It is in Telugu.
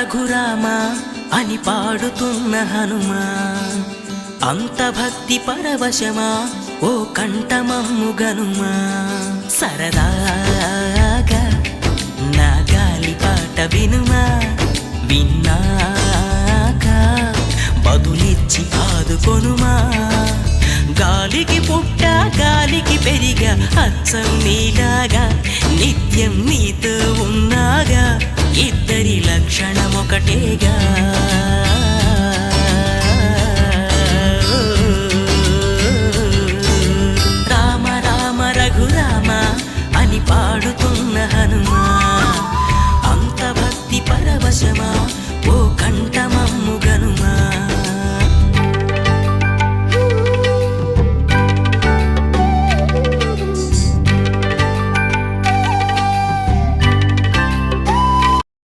రఘురామా అని పాడుతున్న హనుమా, అంత భక్తి పరవశమా ఓ కంఠమమ్ము గనుమా. సరదా